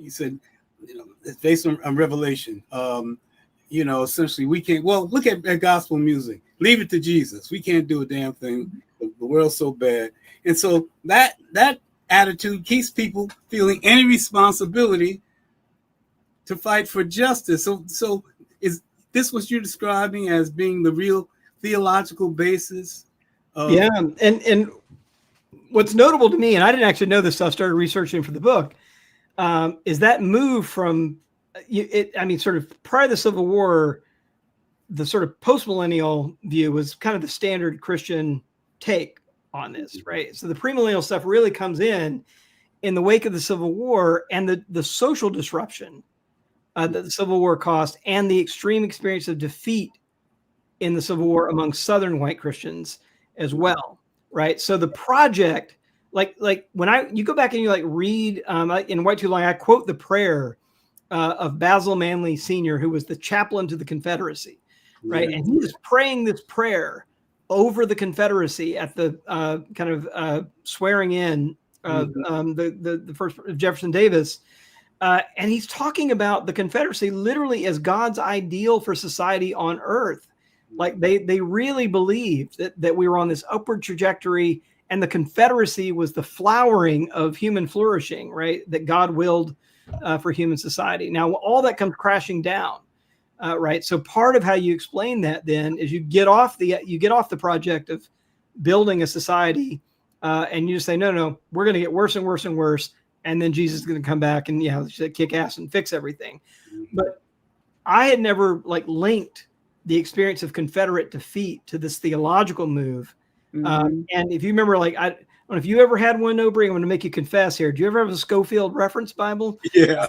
He said, you know, it's based on Revelation. You know, essentially, we can't. Well, look at gospel music. Leave it to Jesus. We can't do a damn thing. The world's so bad, and so that attitude keeps people feeling any responsibility to fight for justice. So is this what you're describing as being the real theological basis? And what's notable to me, and I didn't actually know this stuff, started researching for the book, is that move from sort of prior to the Civil War, the sort of post-millennial view was kind of the standard Christian take on this, right? So the premillennial stuff really comes in the wake of the Civil War and the social disruption that the Civil War caused, and the extreme experience of defeat in the Civil War among Southern white Christians as well, right? So the project, like when you go back and you like read in White Too Long, I quote the prayer of Basil Manley Sr., who was the chaplain to the Confederacy, right? And he was praying this prayer over the Confederacy at the kind of swearing in the first Jefferson Davis. And he's talking about the Confederacy literally as God's ideal for society on earth. Like they really believed that we were on this upward trajectory, and the Confederacy was the flowering of human flourishing, right? That God willed for human society. Now, all that comes crashing down, right? So part of how you explain that then is you get off the project of building a society, and you just say, no, we're going to get worse and worse and worse. And then Jesus is going to come back and kick ass and fix everything. But I had never linked the experience of Confederate defeat to this theological move. And if you remember, If you ever had one, Obery, I'm going to make you confess here. Do you ever have a Schofield reference Bible? Yeah.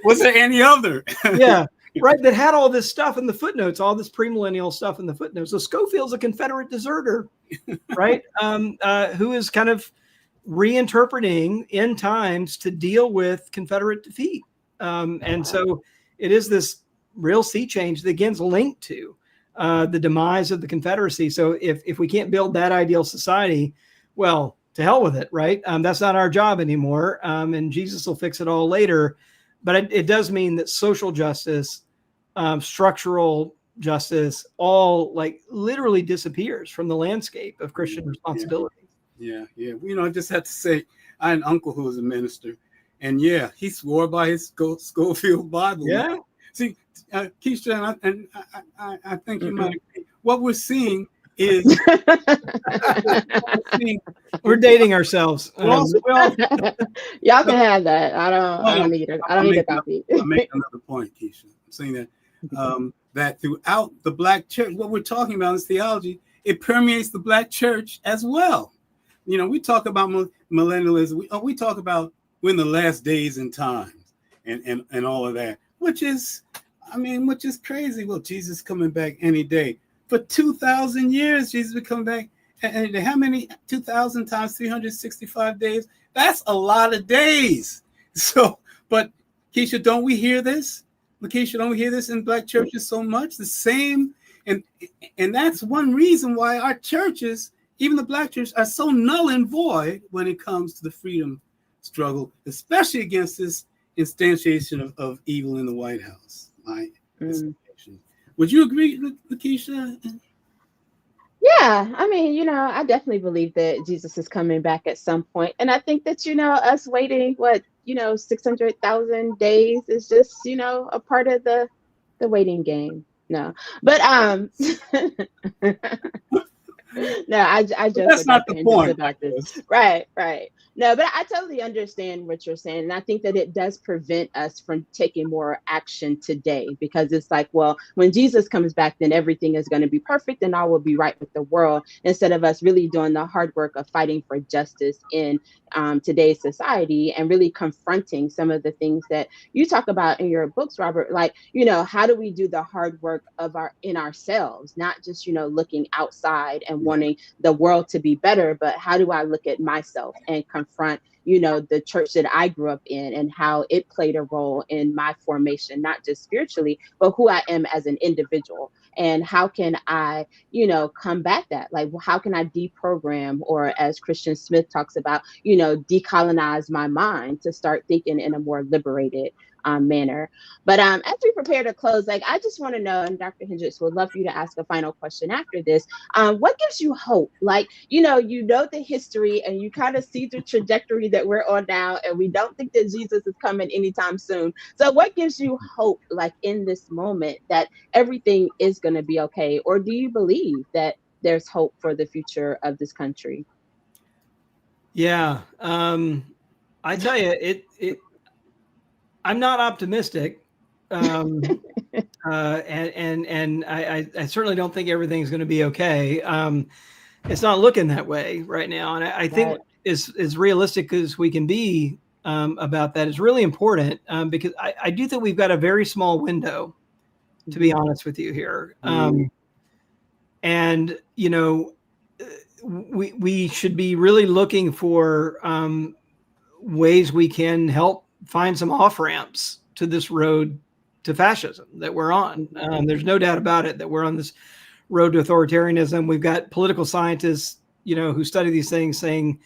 Was there any other? Yeah, right. That had all this stuff in the footnotes, all this premillennial stuff in the footnotes. So Schofield's a Confederate deserter, right? Who is kind of reinterpreting end times to deal with Confederate defeat. And so it is this real sea change that again's linked to the demise of the Confederacy. So if we can't build that ideal society, well, to hell with it, right? That's not our job anymore. And Jesus will fix it all later. But it does mean that social justice, structural justice, all like literally disappears from the landscape of Christian responsibility. Yeah. I just have to say, I had an uncle who was a minister, and he swore by his Schofield Bible. Yeah. See, Keisha, and I think you might agree. What we're seeing is we're dating ourselves. Y'all can have that. I don't need it. I don't need a copy. I'll make another point, Keisha. I'm saying that that throughout the Black church, what we're talking about is theology. It permeates the Black church as well. We talk about millennialism. We talk about we're in the last days and times and all of that, which is crazy. Well, Jesus coming back any day. For 2,000 years, Jesus will come back. And how many? 2,000 times 365 days? That's a lot of days. So, but Keisha, don't we hear this? LaKesha, don't we hear this in Black churches so much? The same. And that's one reason why our churches, even the Black church, are so null and void when it comes to the freedom struggle, especially against this instantiation of evil in the White House. Would you agree, LaKesha? Yeah, I definitely believe that Jesus is coming back at some point. And I think that, us waiting, 600,000 days is just, a part of the waiting game. No, but no, I just that's not the point. Right. No, but I totally understand what you're saying. And I think that it does prevent us from taking more action today, because it's like, well, when Jesus comes back, then everything is going to be perfect and all will be right with the world, instead of us really doing the hard work of fighting for justice in today's society and really confronting some of the things that you talk about in your books, Robert. Like, how do we do the hard work in ourselves, not just, looking outside and wanting the world to be better, but how do I look at myself and confront, the church that I grew up in and how it played a role in my formation, not just spiritually, but who I am as an individual. And how can I, combat that? Like, how can I deprogram, or as Christian Smith talks about, decolonize my mind to start thinking in a more liberated manner. But as we prepare to close, I just want to know, and Dr. Hendricks would love for you to ask a final question after this. What gives you hope? You know the history, and you kind of see the trajectory that we're on now, and we don't think that Jesus is coming anytime soon. So what gives you hope, in this moment, that everything is going to be okay? Or do you believe that there's hope for the future of this country? Yeah. I tell you, I'm not optimistic. And I certainly don't think everything's going to be okay. It's not looking that way right now. And I think as realistic as we can be about that is really important, because I do think we've got a very small window, to be honest with you here. And, we should be really looking for ways we can help find some off-ramps to this road to fascism that we're on. There's no doubt about it that we're on this road to authoritarianism. We've got political scientists, who study these things, saying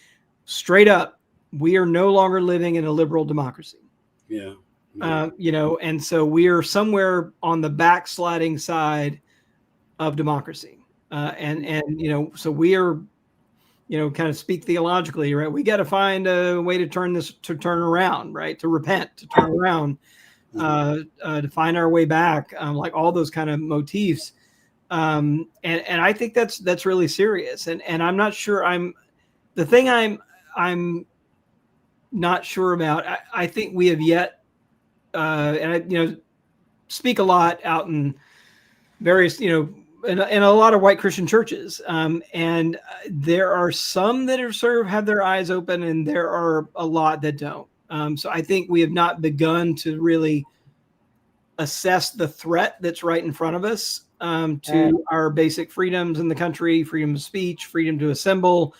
straight up, we are no longer living in a liberal democracy. Yeah. And so we are somewhere on the backsliding side of democracy. So we are, kind of speak theologically, right? We got to find a way to turn around, right? To repent, to turn around, to find our way back, like all those kind of motifs. And I think that's really serious. And I'm not sure I'm not sure about. I think we have yet, and I, speak a lot out in various, in a lot of white Christian churches. And there are some that are sort of have their eyes open, and there are a lot that don't. So I think we have not begun to really assess the threat that's right in front of us to our basic freedoms in the country: freedom of speech, freedom to assemble,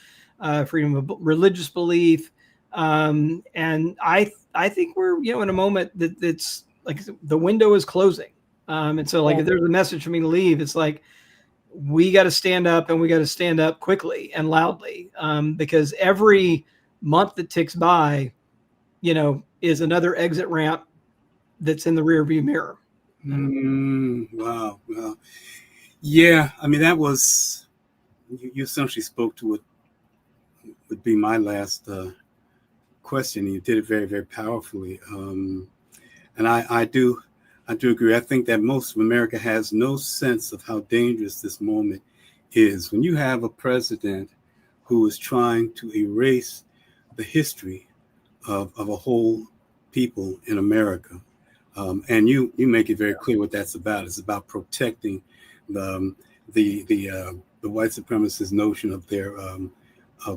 freedom of religious belief. And I think we're, in a moment that's like the window is closing. And so like, if there's a message for me to leave, it's like, we got to stand up, and we got to stand up quickly and loudly, because every month that ticks by, is another exit ramp that's in the rear view mirror. Wow. Yeah. I mean, that was, you essentially spoke to what would be my last question. You did it very, very powerfully. And I do agree. I think that most of America has no sense of how dangerous this moment is. When you have a president who is trying to erase the history of a whole people in America, and you make it very clear what that's about. It's about protecting the white supremacist notion of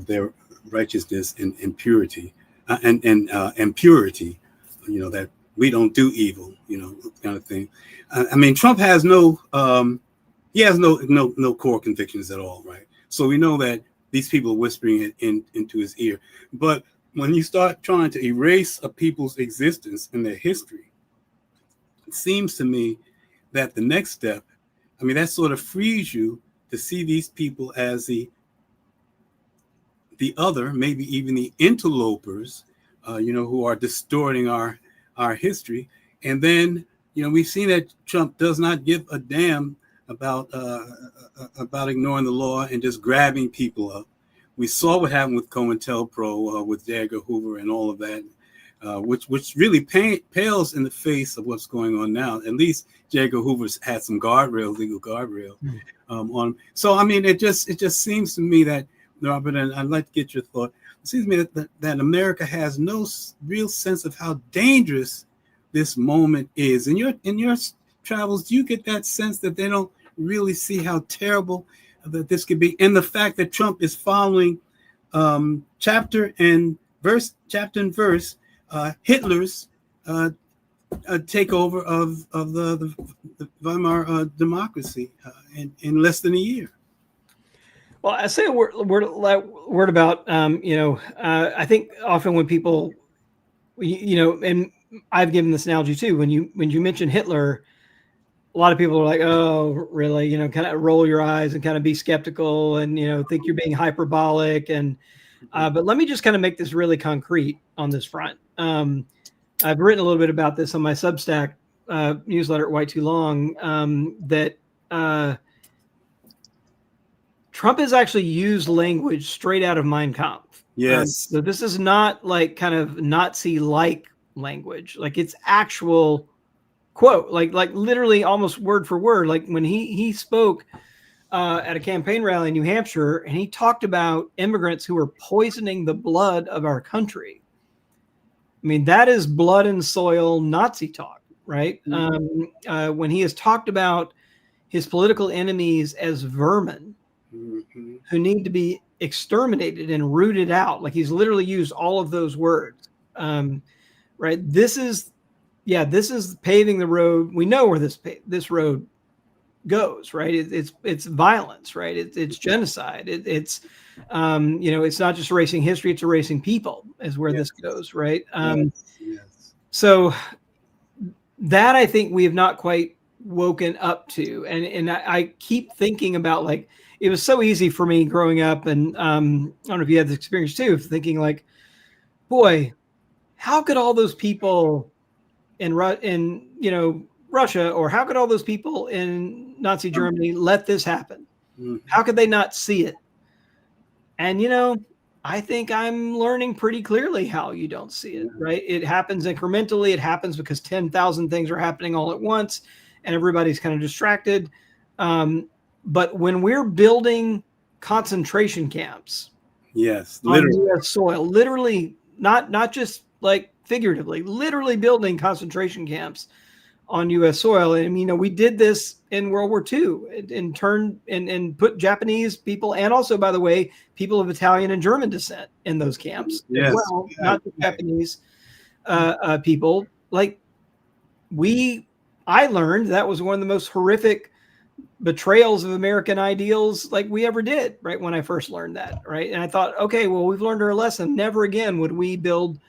their righteousness and purity, and purity. That we don't do evil, kind of thing. I mean, Trump has no core convictions at all, right? So we know that these people are whispering it into his ear. But when you start trying to erase a people's existence and their history, it seems to me that the next step, I mean, that sort of frees you to see these people as the other, maybe even the interlopers, who are distorting our history. And then, we've seen that Trump does not give a damn about ignoring the law and just grabbing people up. We saw what happened with COINTELPRO, with J. Edgar Hoover and all of that, which really pales in the face of what's going on now. At least J. Edgar Hoover's had some legal guardrails on him. So, I mean, it just seems to me that, Robert, and I'd like to get your thought. It seems to me that America has no real sense of how dangerous this moment is. In your travels, do you get that sense that they don't really see how terrible that this could be? And the fact that Trump is following chapter and verse Hitler's takeover of the Weimar democracy in less than a year. Well, I say a word about, I think often when people, and I've given this analogy too, when you mention Hitler, a lot of people are like, oh, really, kind of roll your eyes and kind of be skeptical and, think you're being hyperbolic. And, but let me just kind of make this really concrete on this front. I've written a little bit about this on my Substack newsletter at White Too Long, that Trump has actually used language straight out of Mein Kampf. Yes. So this is not like kind of Nazi-like language. Like it's actual quote, like literally almost word for word. Like when he spoke at a campaign rally in New Hampshire, and he talked about immigrants who are poisoning the blood of our country. I mean, that is blood and soil Nazi talk, right? Mm-hmm. When he has talked about his political enemies as vermin, mm-hmm. who need to be exterminated and rooted out. Like he's literally used all of those words, right? This is paving the road. We know where this road goes, right? It's violence, right? It's genocide. It's not just erasing history, it's erasing people is where this goes, right? Yes. So that I think we have not quite woken up to. And I keep thinking about, like, it was so easy for me growing up, and I don't know if you had this experience too, of thinking like, boy, how could all those people in Russia, or how could all those people in Nazi Germany let this happen? Mm-hmm. How could they not see it? And, I think I'm learning pretty clearly how you don't see it, right? It happens incrementally. It happens because 10,000 things are happening all at once and everybody's kind of distracted. But when we're building concentration camps, yes, literally on US soil, literally, not just like figuratively, literally building concentration camps on U.S. soil. And, we did this in World War II and turned and put Japanese people, and also, by the way, people of Italian and German descent in those camps as well, not the Japanese people. Like, I learned that was one of the most horrific betrayals of American ideals like we ever did, right? When I first learned that, right? And I thought, okay, well, we've learned our lesson. Never again would we build,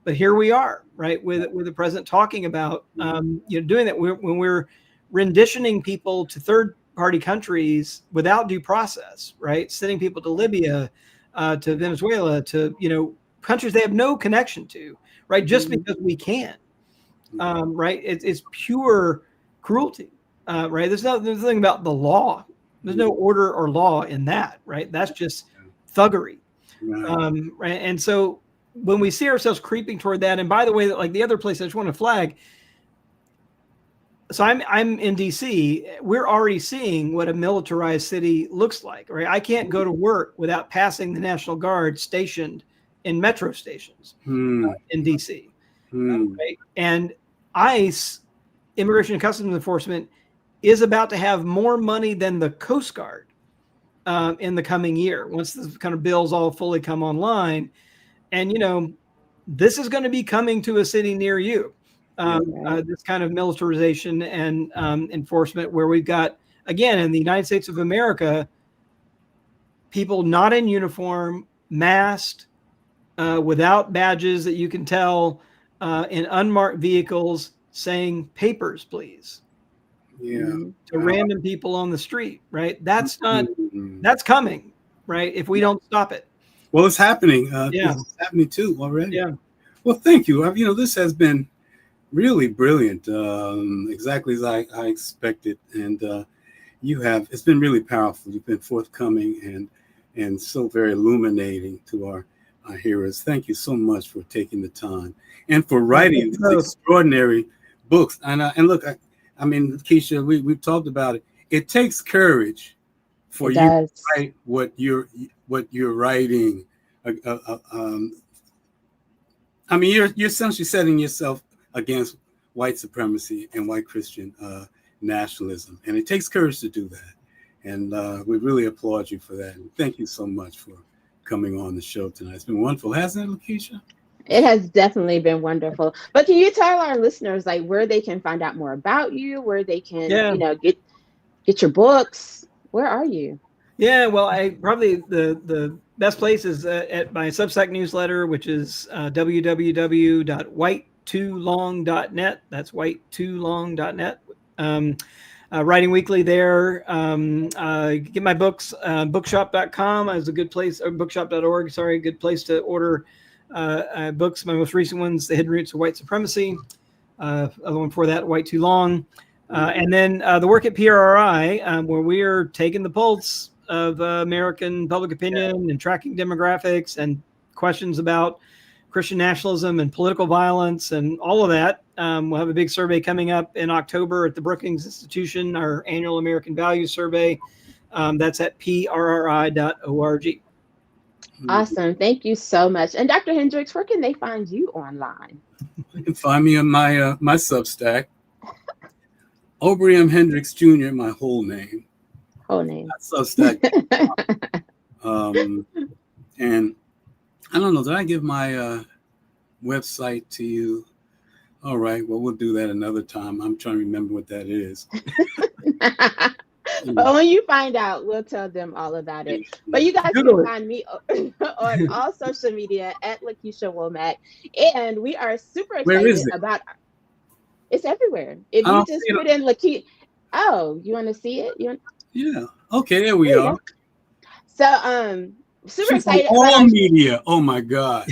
but here we are, right? With the president talking about, doing that when we're renditioning people to third-party countries without due process, right? Sending people to Libya, to Venezuela, to, countries they have no connection to, right? Just because we can, right? It's pure cruelty. Right. There's nothing about the law. There's no order or law in that. Right. That's just thuggery. Right. And so when we see ourselves creeping toward that, and by the way, like the other place I just want to flag. So I'm in DC. We're already seeing what a militarized city looks like. Right. I can't go to work without passing the National Guard stationed in metro stations in DC. Right. And ICE, Immigration and Customs Enforcement, is about to have more money than the Coast Guard in the coming year, once the kind of bills all fully come online. And, this is going to be coming to a city near you, this kind of militarization and enforcement, where we've got, again, in the United States of America, people not in uniform, masked, without badges that you can tell, in unmarked vehicles saying papers, please. To random people on the street, right? That's coming, right? If we don't stop it. Well, it's happening. It's happening too already. Yeah. Well, thank you. This has been really brilliant, exactly as I expected. And it's been really powerful. You've been forthcoming and so very illuminating to our hearers. Thank you so much for taking the time and for writing these extraordinary books. And look, LaKesha, we've talked about it. It takes courage for you to write what you're writing. You're essentially setting yourself against white supremacy and white Christian nationalism, and it takes courage to do that. And we really applaud you for that. And thank you so much for coming on the show tonight. It's been wonderful, hasn't it, LaKesha? It has definitely been wonderful. But can you tell our listeners like where they can find out more about you, where they can, get your books? Where are you? Yeah, well, I probably the best place is at my Substack newsletter, which is www.white2long.net. That's white2long.net. Writing weekly there. Get my books. Bookshop.com is a good place, or bookshop.org, sorry, good place to order books. My most recent one's The Hidden Roots of White Supremacy. Other one for that, White Too Long. And then the work at PRRI, where we are taking the pulse of American public opinion and tracking demographics and questions about Christian nationalism and political violence and all of that. We'll have a big survey coming up in October at the Brookings Institution, our annual American Values Survey. That's at prri.org. Awesome. Thank you so much. And Dr. Hendricks, where can they find you online? You can find me on my Substack, Obery Hendricks Jr., my whole name. Substack. And I don't know, did I give my website to you? All right, well, we'll do that another time. I'm trying to remember what that is. But when you find out, we'll tell them all about it. But you guys can find me on all social media at LaKesha Womack. And we are super excited about it's everywhere. If you just put in LaKesha. Oh, you want to see it? Yeah. Okay, there we are. So super excited about all media. Oh my God.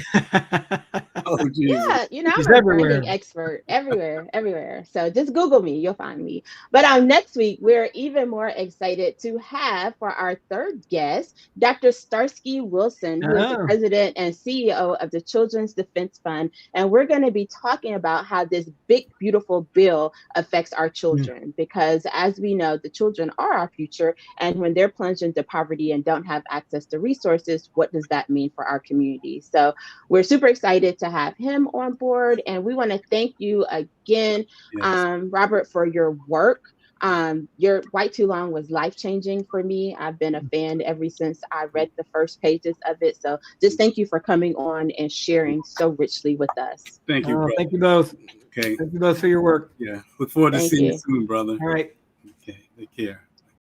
Oh Jesus. Yeah, I'm a branding expert everywhere. So just Google me, you'll find me. But next week we're even more excited to have for our third guest, Dr. Starsky Wilson, who is the president and CEO of the Children's Defense Fund, and we're going to be talking about how this big beautiful bill affects our children, because as we know, the children are our future, and when they're plunged into poverty and don't have access to resources, versus what does that mean for our community. So we're super excited to have him on board, and we want to thank you again, Robert, for your work. Your White Too Long was life-changing for me. I've been a fan ever since I read the first pages of it. So just thank you for coming on and sharing so richly with us. Thank you, brother. Thank you both. Okay. Thank you both for your work. Yeah. Look forward to seeing you soon, brother. All right. Okay. Take care.